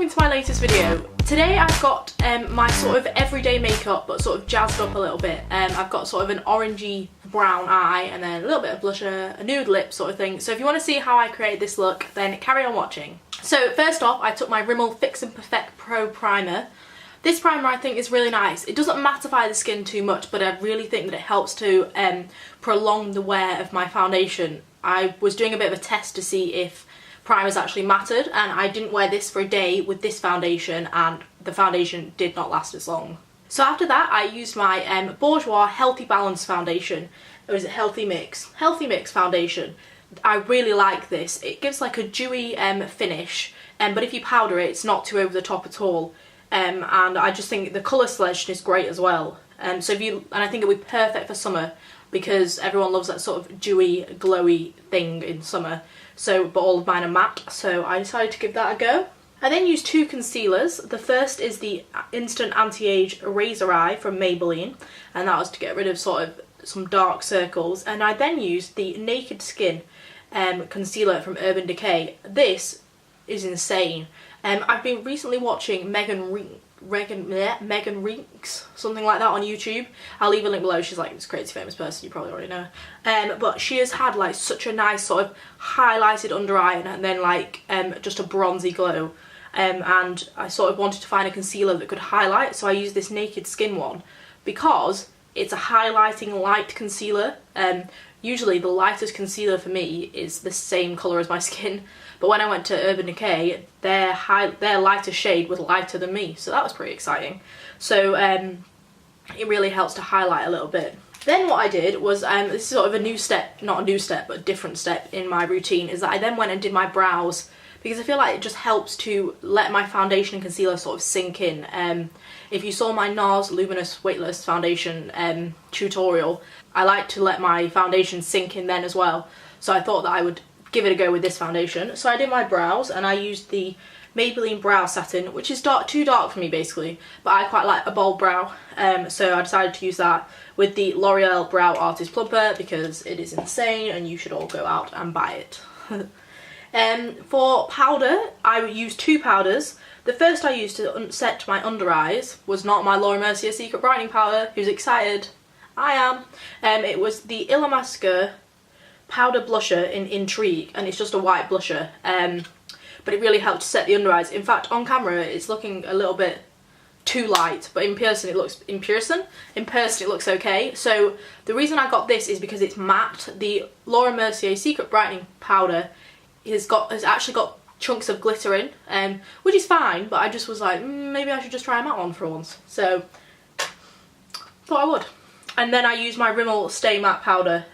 welcome to my latest video. Today I've got my sort of everyday makeup but sort of jazzed up a little bit. I've got sort of an orangey brown eye and then a little bit of blusher, a nude lip sort of thing. So if you want to see how I create this look, then carry on watching. So first off, I took my Rimmel Fix and Perfect Pro Primer. This primer I think is really nice. It doesn't mattify the skin too much, but I really think that it helps to prolong the wear of my foundation. I was doing a bit of a test to see if primers actually mattered, and I didn't wear this for a day with this foundation and the foundation did not last as long. So after that I used my Bourjois Healthy Balance foundation, or is it Healthy Mix? Healthy Mix foundation. I really like this. It gives like a dewy finish, but if you powder it, it's not too over the top at all. And I just think the colour selection is great as well. So I think it would be perfect for summer because everyone loves that sort of dewy, glowy thing in summer. So, but all of mine are matte, so I decided to give that a go. I then used two concealers. The first is the Instant Anti-Age Razor Eye from Maybelline, and that was to get rid of sort of some dark circles. And I then used the Naked Skin concealer from Urban Decay. This is insane. I've been recently watching Megan Rinks, something like that, on YouTube. I'll leave a link below. She's like this crazy famous person, you probably already know. But she has had like such a nice sort of highlighted under eye and then like just a bronzy glow. And I sort of wanted to find a concealer that could highlight, so I used this Naked Skin one because it's a highlighting light concealer. Usually the lightest concealer for me is the same colour as my skin, but when I went to Urban Decay, their lighter shade was lighter than me, so that was pretty exciting. So it really helps to highlight a little bit. Then what I did was, this is sort of a new step, not a new step, but a different step in my routine, is that I then went and did my brows, because I feel like it just helps to let my foundation and concealer sort of sink in. If you saw my NARS Luminous Weightless Foundation tutorial, I like to let my foundation sink in then as well. So I thought that I would give it a go with this foundation. So I did my brows and I used the Maybelline Brow Satin, which is too dark for me basically, but I quite like a bold brow. So I decided to use that with the L'Oreal Brow Artist Plumper because it is insane and you should all go out and buy it. For powder, I used two powders. The first I used to set my under eyes was not my Laura Mercier Secret Brightening Powder. Who's excited? I am. It was the Masqua powder blusher in Intrigue, and it's just a white blusher. But it really helped to set the under eyes. In fact, on camera it's looking a little bit too light, but in person it looks okay. So the reason I got this is because it's matte. The Laura Mercier Secret Brightening Powder has actually got chunks of glitter in, which is fine, but I just was like, maybe I should just try a matte one for once. So thought I would. And then I used my Rimmel Stay Matte powder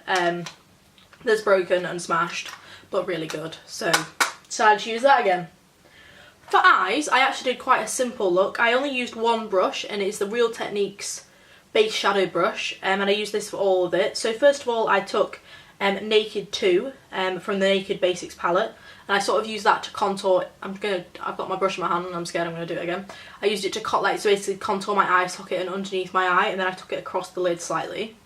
that's broken and smashed, but really good. So decided to use that again. For eyes, I actually did quite a simple look. I only used one brush, and it's the Real Techniques base shadow brush, and I used this for all of it. So first of all, I took Naked 2 from the Naked Basics palette, and I sort of used that to contour. I've got my brush in my hand and I'm scared I'm going to do it again. I used it to basically contour my eye socket and underneath my eye, and then I took it across the lid slightly.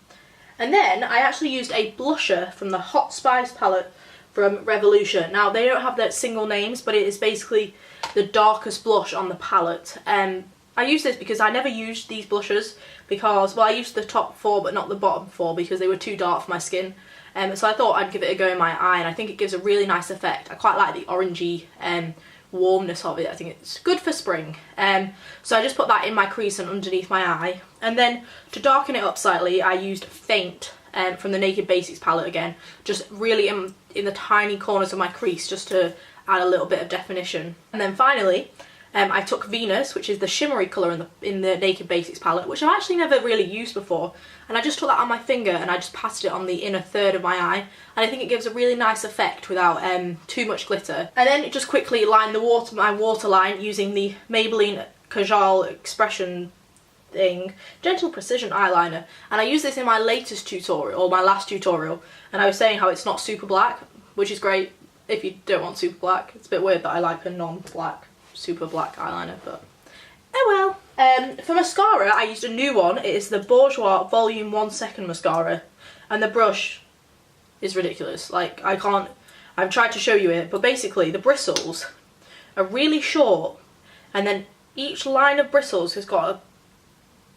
And then I actually used a blusher from the Hot Spice palette from Revolution. Now they don't have their single names, but it is basically the darkest blush on the palette. I use this because I never used these blushers because, well, I used the top four but not the bottom four because they were too dark for my skin. So I thought I'd give it a go in my eye, and I think it gives a really nice effect. I quite like the orangey warmness of it. I think it's good for spring. So I just put that in my crease and underneath my eye. And then to darken it up slightly, I used Faint from the Naked Basics palette again, just really in the tiny corners of my crease, just to add a little bit of definition. And then finally, I took Venus, which is the shimmery colour in the Naked Basics palette, which I've actually never really used before, and I just took that on my finger and I just patted it on the inner third of my eye, and I think it gives a really nice effect without too much glitter. And then just quickly line my waterline using the Maybelline Kajal Expression thing, Gentle Precision eyeliner, and I used this in my latest tutorial, or my last tutorial, and I was saying how it's not super black, which is great if you don't want super black. It's a bit weird that I like a non-black super black eyeliner, but oh well. For mascara, I used a new one. It is the Bourjois Volume 1 Second Mascara, and the brush is ridiculous. Like, I've tried to show you it, but basically the bristles are really short and then each line of bristles has got a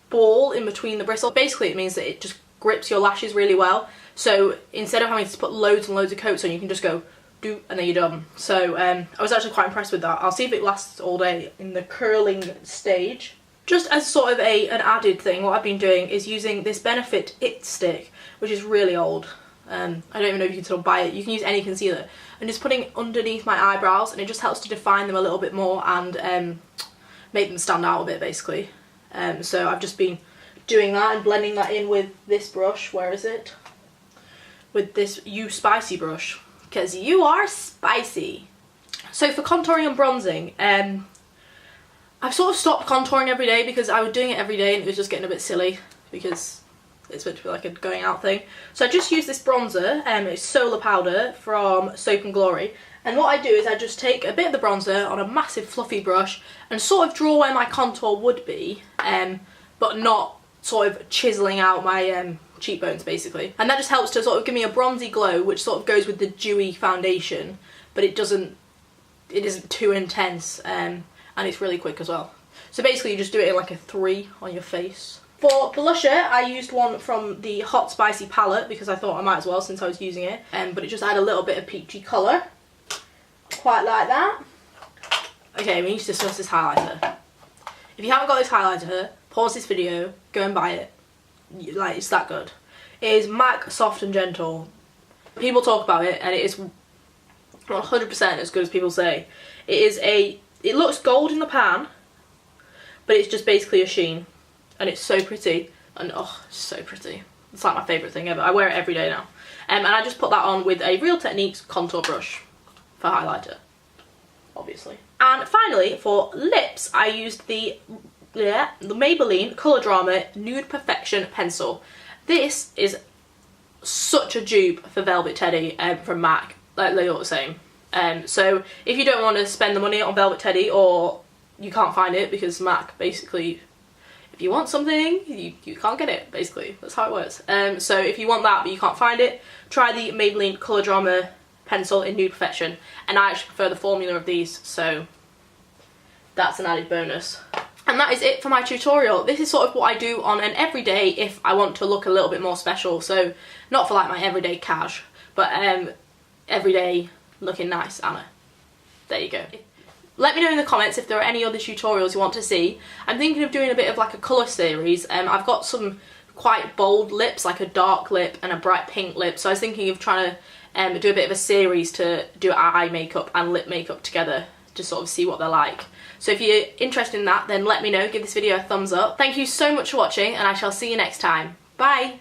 ball in between the bristles. Basically it means that it just grips your lashes really well, so instead of having to put loads and loads of coats on, you can just go do and then you're done. So I was actually quite impressed with that. I'll see if it lasts all day in the curling stage. Just as sort of an added thing, what I've been doing is using this Benefit It Stick, which is really old. I don't even know if you can still buy it. You can use any concealer. And just putting underneath my eyebrows, and it just helps to define them a little bit more and make them stand out a bit, basically. So I've just been doing that and blending that in with this brush. Where is it? With this You Spicy brush. Because you are spicy. So for contouring and bronzing, I've sort of stopped contouring every day because I was doing it every day and it was just getting a bit silly because it's meant to be like a going out thing. So I just use this bronzer, it's Solar Powder from Soap and Glory. And what I do is I just take a bit of the bronzer on a massive fluffy brush and sort of draw where my contour would be, but not sort of chiseling out my cheekbones basically. And that just helps to sort of give me a bronzy glow, which sort of goes with the dewy foundation, but it isn't too intense, and it's really quick as well. So basically you just do it in like a 3 on your face. For blusher, I used one from the Hot Spicy palette because I thought I might as well since I was using it, but it just added a little bit of peachy colour. Quite like that. Okay, we need to discuss this highlighter. If you haven't got this highlighter, pause this video, go and buy it. Like, it's that good. It is MAC Soft and Gentle. People talk about it and it is 100% as good as people say. It looks gold in the pan, but it's just basically a sheen. And it's so pretty. And oh, it's so pretty. It's like my favourite thing ever. I wear it every day now. And I just put that on with a Real Techniques contour brush for highlighter, obviously. And finally, for lips, I used the Maybelline Colour Drama Nude Perfection pencil. This is such a dupe for Velvet Teddy from MAC. Like, they're all the same. So if you don't want to spend the money on Velvet Teddy, or you can't find it because MAC basically, if you want something, you can't get it, basically. That's how it works. So if you want that but you can't find it, try the Maybelline Colour Drama pencil in Nude Perfection. And I actually prefer the formula of these, so that's an added bonus. And that is it for my tutorial. This is sort of what I do on an everyday if I want to look a little bit more special. So not for like my everyday cash, but everyday looking nice Anna. There you go. Let me know in the comments if there are any other tutorials you want to see. I'm thinking of doing a bit of like a colour series. I've got some quite bold lips, like a dark lip and a bright pink lip. So I was thinking of trying to do a bit of a series to do eye makeup and lip makeup together to sort of see what they're like. So if you're interested in that, then let me know. Give this video a thumbs up. Thank you so much for watching and I shall see you next time. Bye!